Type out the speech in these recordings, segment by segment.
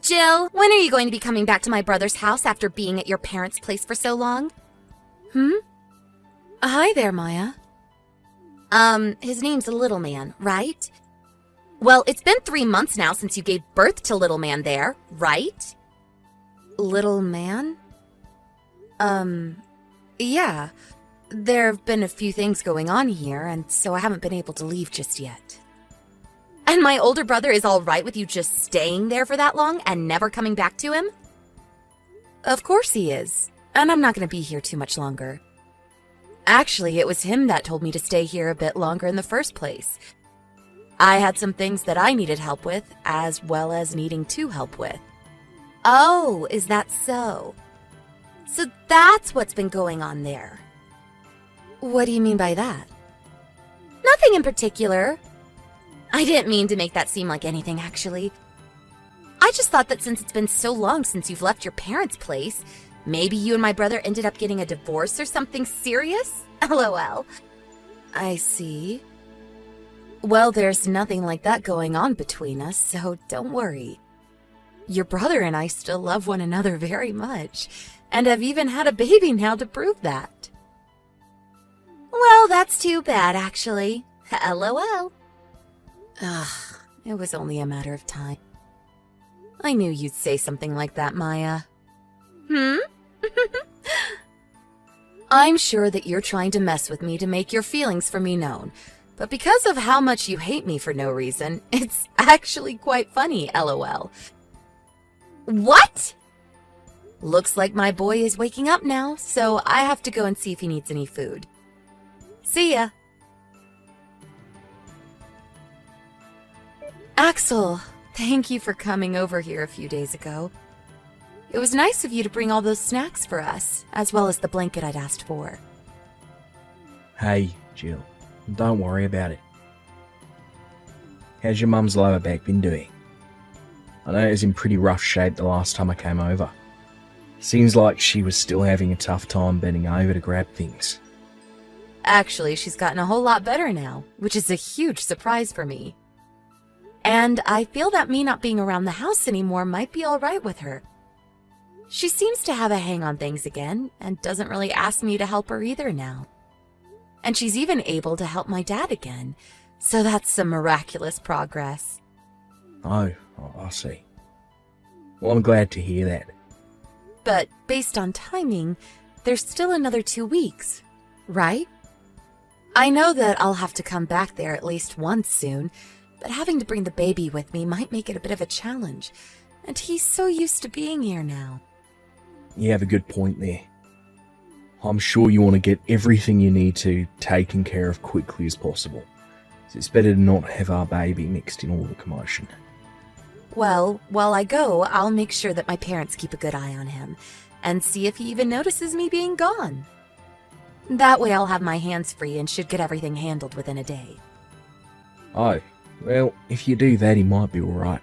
Jill, when are you going to be coming back to my brother's house after being at your parents' place for so long? Hi there, Maya. His name's Little Man, right? Well, it's been 3 months now since you gave birth to Little Man there, right? Little Man? Yeah. There have been a few things going on here, and so I haven't been able to leave just yet. And my older brother is all right with you just staying there for that long and never coming back to him? Of course he is, and I'm not going to be here too much longer. Actually, it was him that told me to stay here a bit longer in the first place. I had some things that I needed help with, as well as needing to help with. Oh, is that so? So that's what's been going on there. What do you mean by that? Nothing in particular. I didn't mean to make that seem like anything, actually. I just thought that since it's been so long since you've left your parents' place, maybe you and my brother ended up getting a divorce or something serious? LOL. I see. Well, there's nothing like that going on between us, so don't worry. Your brother and I still love one another very much, and have even had a baby now to prove that. Well, that's too bad, actually. LOL. Ugh, it was only a matter of time. I knew you'd say something like that, Maya. I'm sure that you're trying to mess with me to make your feelings for me known, but because of how much you hate me for no reason, it's actually quite funny, LOL. What? Looks like my boy is waking up now, so I have to go and see if he needs any food. See ya! Axel, thank you for coming over here a few days ago. It was nice of you to bring all those snacks for us, as well as the blanket I'd asked for. Hey, Jill, don't worry about it. How's your mum's lower back been doing? I know it was in pretty rough shape the last time I came over. Seems like she was still having a tough time bending over to grab things. Actually, she's gotten a whole lot better now, which is a huge surprise for me. And I feel that me not being around the house anymore might be all right with her. She seems to have a hang on things again, and doesn't really ask me to help her either now. And she's even able to help my dad again, so that's some miraculous progress. Oh, I see. Well, I'm glad to hear that. But based on timing, there's still another 2 weeks, right? I know that I'll have to come back there at least once soon, but having to bring the baby with me might make it a bit of a challenge, and he's so used to being here now. You have a good point there. I'm sure you want to get everything you need to taken care of quickly as possible. It's better to not have our baby mixed in all the commotion. Well, while I go, I'll make sure that my parents keep a good eye on him, and see if he even notices me being gone. That way I'll have my hands free and should get everything handled within a day. Oh, well, if you do that, he might be alright.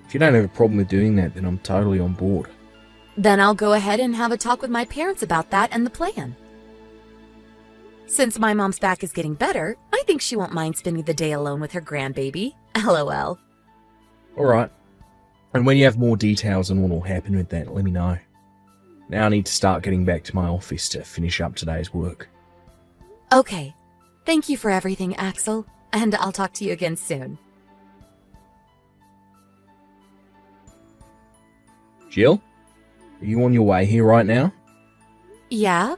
If you don't have a problem with doing that, then I'm totally on board. Then I'll go ahead and have a talk with my parents about that and the plan. Since my mom's back is getting better, I think she won't mind spending the day alone with her grandbaby. LOL. Alright. And when you have more details on what will happen with that, let me know. Now I need to start getting back to my office to finish up today's work. Okay. Thank you for everything, Axel, and I'll talk to you again soon. Jill? Are you on your way here right now? Yeah?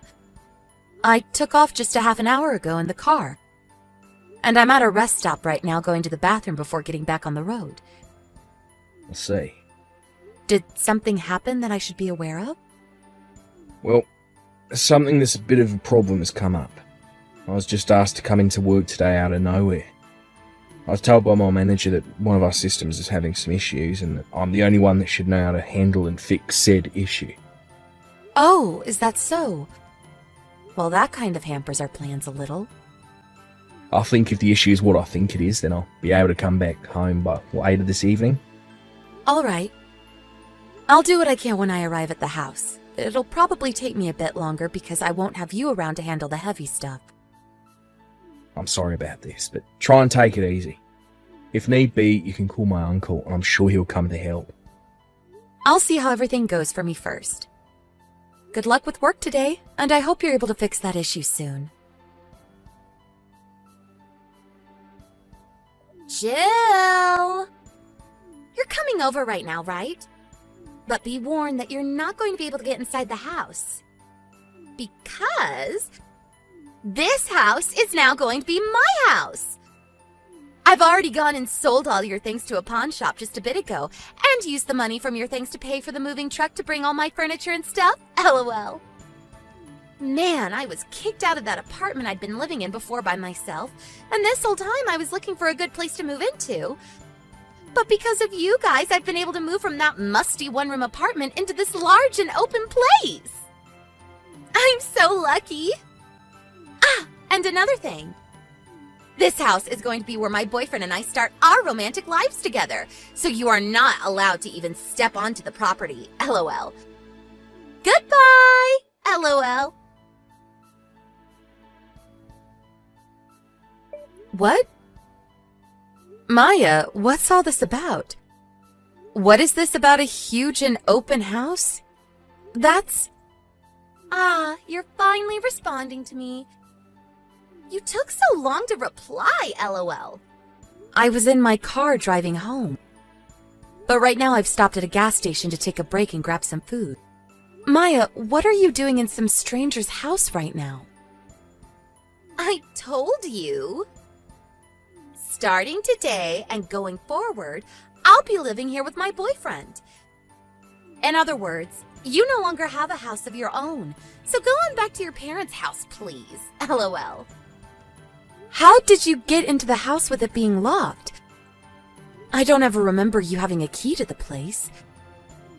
I took off just a half an hour ago in the car. And I'm at a rest stop right now going to the bathroom before getting back on the road. I see. Did something happen that I should be aware of? Well, something that's a bit of a problem has come up. I was just asked to come into work today out of nowhere. I was told by my manager that one of our systems is having some issues and that I'm the only one that should know how to handle and fix said issue. Oh, is that so? Well, that kind of hampers our plans a little. I think if the issue is what I think it is, then I'll be able to come back home by later this evening. All right. I'll do what I can when I arrive at the house. It'll probably take me a bit longer because I won't have you around to handle the heavy stuff. I'm sorry about this, but try and take it easy. If need be, you can call my uncle, and I'm sure he'll come to help. I'll see how everything goes for me first. Good luck with work today, and I hope you're able to fix that issue soon. Jill! You're coming over right now, right? But be warned that you're not going to be able to get inside the house. Because this house is now going to be my house. I've already gone and sold all your things to a pawn shop just a bit ago, and used the money from your things to pay for the moving truck to bring all my furniture and stuff. LOL. Man, I was kicked out of that apartment I'd been living in before by myself, and this whole time I was looking for a good place to move into. But because of you guys, I've been able to move from that musty one-room apartment into this large and open place. I'm so lucky. Ah, and another thing. This house is going to be where my boyfriend and I start our romantic lives together, so you are not allowed to even step onto the property. LOL. Goodbye. LOL. What? Maya, what's all this about? What is this about a huge and open house? That's... Ah, you're finally responding to me. You took so long to reply, LOL. I was in my car driving home. But right now I've stopped at a gas station to take a break and grab some food. Maya, what are you doing in some stranger's house right now? I told you. Starting today and going forward, I'll be living here with my boyfriend. In other words, you no longer have a house of your own, so go on back to your parents' house, please. LOL. How did you get into the house with it being locked? I don't ever remember you having a key to the place.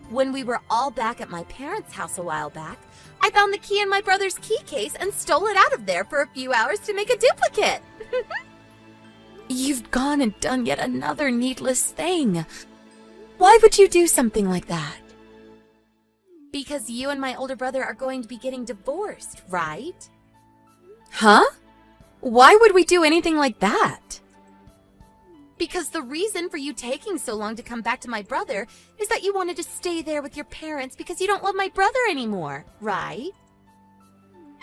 When we were all back at my parents' house a while back, I found the key in my brother's key case and stole it out of there for a few hours to make a duplicate. You've gone and done yet another needless thing. Why would you do something like that? Because you and my older brother are going to be getting divorced, right? Huh? Why would we do anything like that? Because the reason for you taking so long to come back to my brother is that you wanted to stay there with your parents because you don't love my brother anymore, right?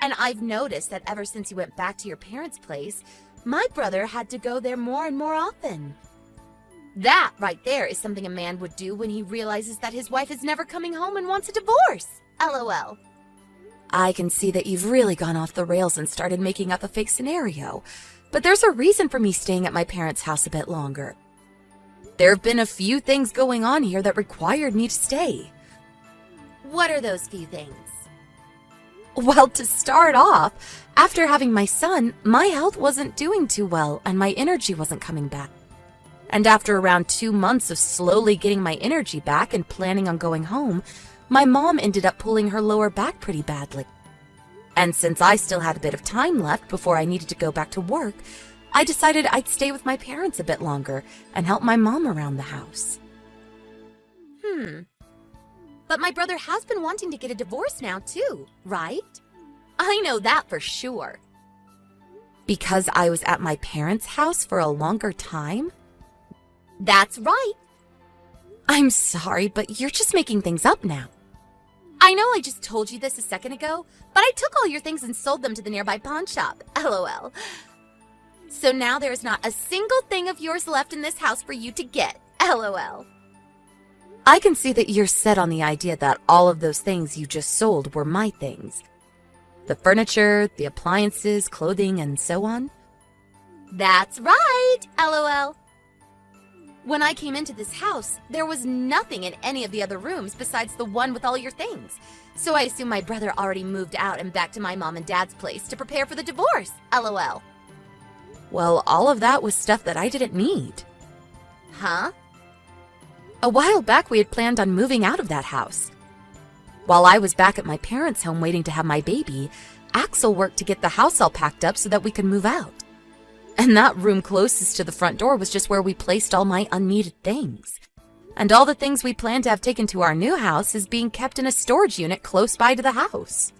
And I've noticed that ever since you went back to your parents' place, my brother had to go there more and more often. That right there is something a man would do when he realizes that his wife is never coming home and wants a divorce. LOL. I can see that you've really gone off the rails and started making up a fake scenario. But there's a reason for me staying at my parents' house a bit longer. There have been a few things going on here that required me to stay. What are those few things? Well, to start off, after having my son, my health wasn't doing too well and my energy wasn't coming back. And after around 2 months of slowly getting my energy back and planning on going home, my mom ended up pulling her lower back pretty badly. And since I still had a bit of time left before I needed to go back to work, I decided I'd stay with my parents a bit longer and help my mom around the house. But my brother has been wanting to get a divorce now too, right? I know that for sure. Because I was at my parents' house for a longer time? That's right. I'm sorry, but you're just making things up now. I know I just told you this a second ago, but I took all your things and sold them to the nearby pawn shop. LOL. So now there's not a single thing of yours left in this house for you to get. LOL. I can see that you're set on the idea that all of those things you just sold were my things. The furniture, the appliances, clothing, and so on. That's right. LOL. When I came into this house, there was nothing in any of the other rooms besides the one with all your things. So I assume my brother already moved out and back to my mom and dad's place to prepare for the divorce. LOL. Well, all of that was stuff that I didn't need. Huh? A while back, we had planned on moving out of that house. While I was back at my parents' home waiting to have my baby, Axel worked to get the house all packed up so that we could move out. And that room closest to the front door was just where we placed all my unneeded things. And all the things we planned to have taken to our new house is being kept in a storage unit close by to the house.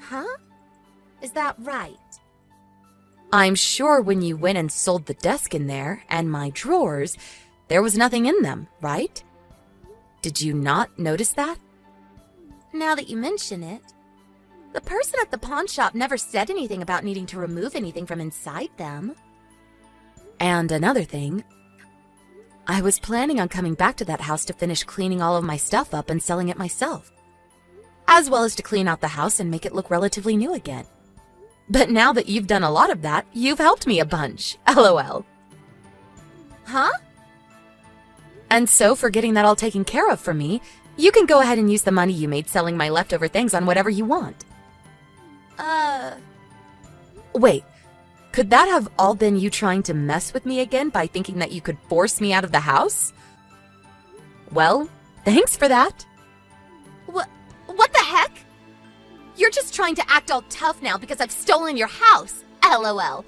Huh? Is that right? I'm sure when you went and sold the desk in there and my drawers, there was nothing in them, right? Did you not notice that? Now that you mention it, the person at the pawn shop never said anything about needing to remove anything from inside them. And another thing, I was planning on coming back to that house to finish cleaning all of my stuff up and selling it myself, as well as to clean out the house and make it look relatively new again. But now that you've done a lot of that, you've helped me a bunch. LOL. Huh? And so, for getting that all taken care of for me, you can go ahead and use the money you made selling my leftover things on whatever you want. Wait, could that have all been you trying to mess with me again by thinking that you could force me out of the house? Well, thanks for that. What the heck? You're just trying to act all tough now because I've stolen your house. LOL.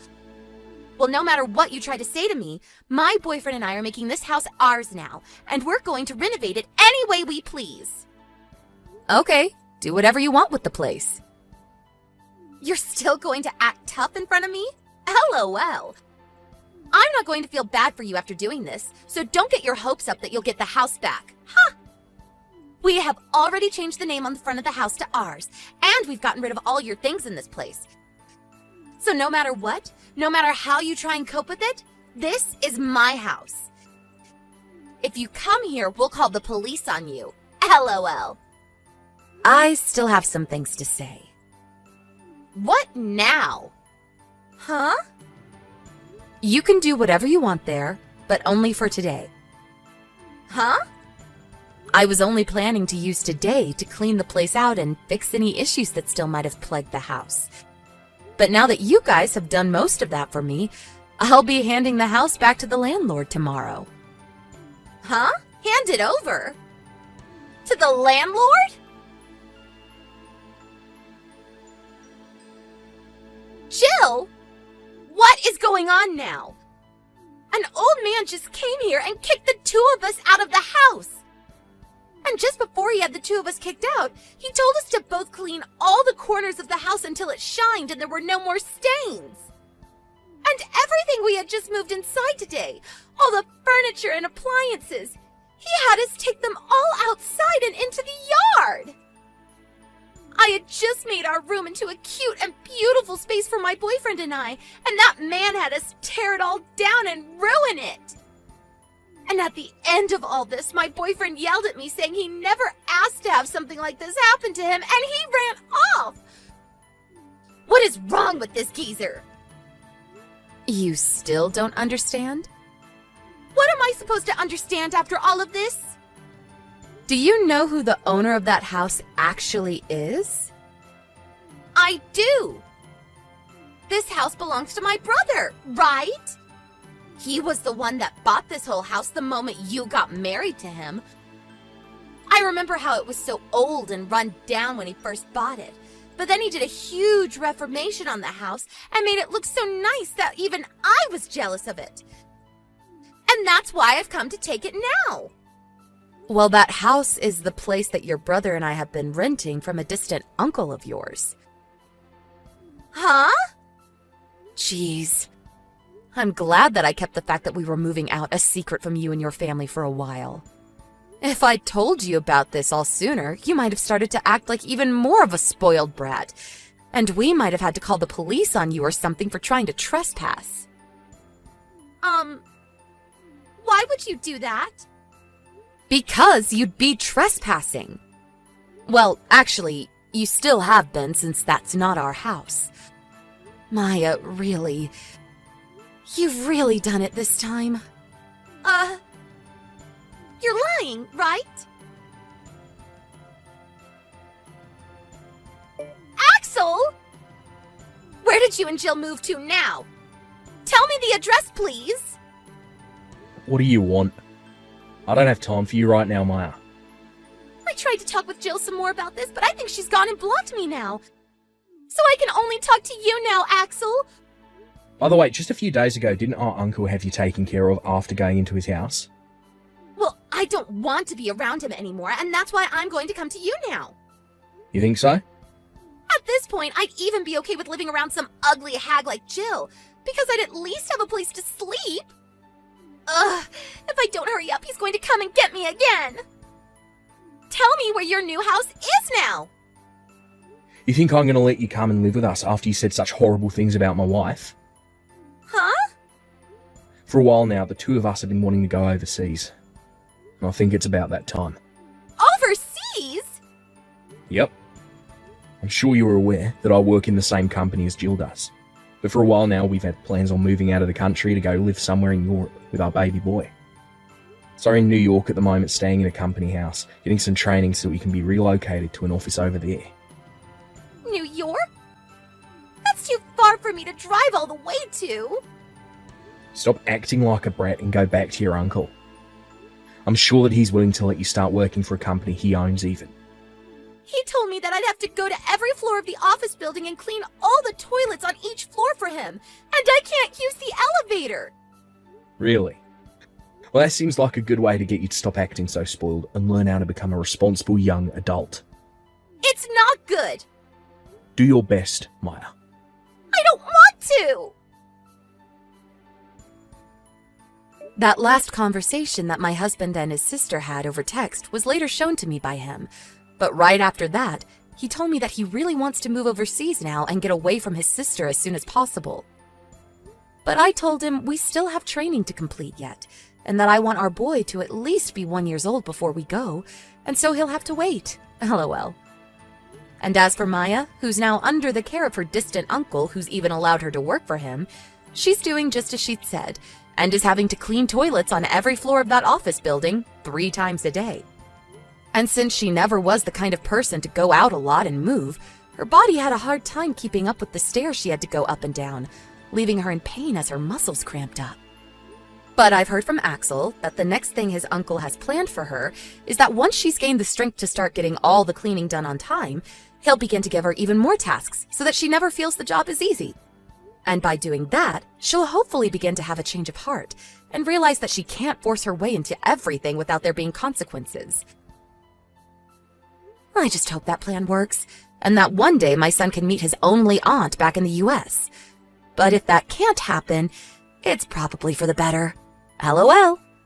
Well, no matter what you try to say to me, my boyfriend and I are making this house ours now, and we're going to renovate it any way we please. Okay, do whatever you want with the place. You're still going to act tough in front of me? LOL. I'm not going to feel bad for you after doing this, so don't get your hopes up that you'll get the house back. Huh? We have already changed the name on the front of the house to ours, and we've gotten rid of all your things in this place. So no matter what, no matter how you try and cope with it, this is my house. If you come here, we'll call the police on you. LOL. I still have some things to say. What now? Huh? You can do whatever you want there, but only for today. Huh? I was only planning to use today to clean the place out and fix any issues that still might have plagued the house. But now that you guys have done most of that for me, I'll be handing the house back to the landlord tomorrow. Huh? Hand it over? To the landlord? Jill! What is going on now? An old man just came here and kicked the two of us out of the house. And just before he had the two of us kicked out, he told us to both clean all the corners of the house until it shined and there were no more stains. And everything we had just moved inside today, all the furniture and appliances, he had us take them all outside and into the yard. I had just made our room into a cute and beautiful space for my boyfriend and I, and that man had us tear it all down and ruin it. And at the end of all this, my boyfriend yelled at me saying he never asked to have something like this happen to him, and he ran off. What is wrong with this geezer? You still don't understand? What am I supposed to understand after all of this? Do you know who the owner of that house actually is? I do. This house belongs to my brother, right? He was the one that bought this whole house the moment you got married to him. I remember how it was so old and run down when he first bought it. But then he did a huge reformation on the house and made it look so nice that even I was jealous of it. And that's why I've come to take it now. Well, that house is the place that your brother and I have been renting from a distant uncle of yours. Huh? Jeez. I'm glad that I kept the fact that we were moving out a secret from you and your family for a while. If I'd told you about this all sooner, you might have started to act like even more of a spoiled brat, and we might have had to call the police on you or something for trying to trespass. Why would you do that? Because you'd be trespassing. Well, actually, you still have been since that's not our house. Maya, really... You've really done it this time. You're lying, right? Axel! Where did you and Jill move to now? Tell me the address, please. What do you want? I don't have time for you right now, Maya. I tried to talk with Jill some more about this, but I think she's gone and blocked me now. So I can only talk to you now, Axel. By the way, just a few days ago, didn't our uncle have you taken care of after going into his house? Well, I don't want to be around him anymore, and that's why I'm going to come to you now. You think so? At this point, I'd even be okay with living around some ugly hag like Jill, because I'd at least have a place to sleep. Ugh, if I don't hurry up, he's going to come and get me again. tell me where your new house is now! You think I'm going to let you come and live with us after you said such horrible things about my wife? Huh? For a while now, the two of us have been wanting to go overseas. And I think it's about that time. Overseas? Yep. I'm sure you were aware that I work in the same company as Jill does. But for a while now, we've had plans on moving out of the country to go live somewhere in Europe with our baby boy. So we're in New York at the moment, staying in a company house, getting some training so we can be relocated to an office over there. New York? That's too far for me to drive all the way to. Stop acting like a brat and go back to your uncle. I'm sure that he's willing to let you start working for a company he owns even. He told me that I'd have to go to every floor of the office building and clean all the toilets on each floor for him, and I can't use the elevator. Really? Well, that seems like a good way to get you to stop acting so spoiled and learn how to become a responsible young adult. It's not good. Do your best, Maya. I don't want to. That last conversation that my husband and his sister had over text was later shown to me by him. But right after that, he told me that he really wants to move overseas now and get away from his sister as soon as possible. But I told him we still have training to complete yet, and that I want our boy to at least be 1 year old before we go, and so he'll have to wait. LOL. And as for Maya, who's now under the care of her distant uncle who's even allowed her to work for him, she's doing just as she'd said, and is having to clean toilets on every floor of that office building 3 times a day. And since she never was the kind of person to go out a lot and move, her body had a hard time keeping up with the stairs she had to go up and down, leaving her in pain as her muscles cramped up. But I've heard from Axel that the next thing his uncle has planned for her is that once she's gained the strength to start getting all the cleaning done on time, he'll begin to give her even more tasks so that she never feels the job is easy. And by doing that, she'll hopefully begin to have a change of heart and realize that she can't force her way into everything without there being consequences. I just hope that plan works, and that one day my son can meet his only aunt back in the US. But if that can't happen, it's probably for the better. LOL.